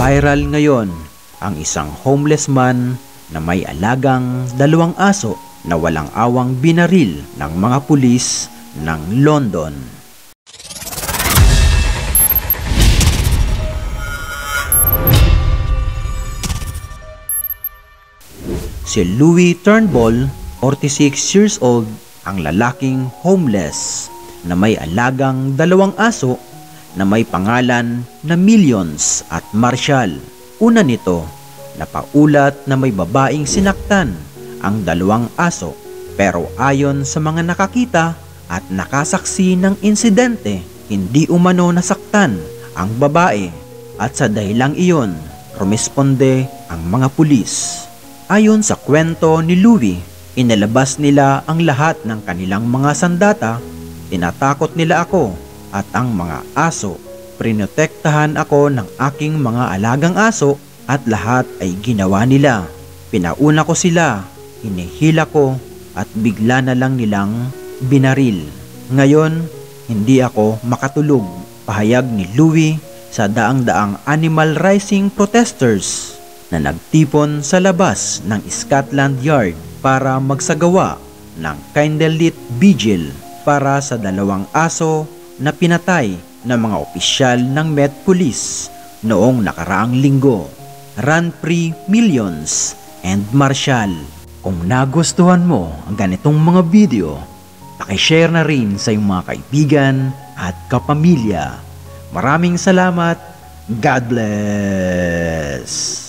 Viral ngayon ang isang homeless man na may alagang 2 aso na walang awang binaril ng mga pulis ng London. Si Louis Turnbull, 46 years old, ang lalaking homeless na may alagang 2 aso na may pangalan na Millions at Marshall. Una nito, napaulat na may babaeng sinaktan ang 2 aso, pero ayon sa mga nakakita at nakasaksi ng insidente, hindi umano nasaktan ang babae at sa dahilang iyon, rumesponde ang mga pulis. Ayon sa kwento ni Louis, inilabas nila ang lahat ng kanilang mga sandata, tinatakot nila ako at ang mga aso. Prinotektahan ako ng aking mga alagang aso at lahat ay ginawa nila. Pinauna ko sila, hinihila ko at bigla na lang nilang binaril. Ngayon, hindi ako makatulog. Pahayag ni Louis sa daang-daang animal rising protesters na nagtipon sa labas ng Scotland Yard para magsagawa ng candlelit vigil para sa 2 aso na pinatay ng mga opisyal ng Met Police noong nakaraang linggo. Run Free Millions and Marshall. Kung nagustuhan mo ang ganitong mga video, pakishare na rin sa iyong mga kaibigan at kapamilya. Maraming salamat. God bless.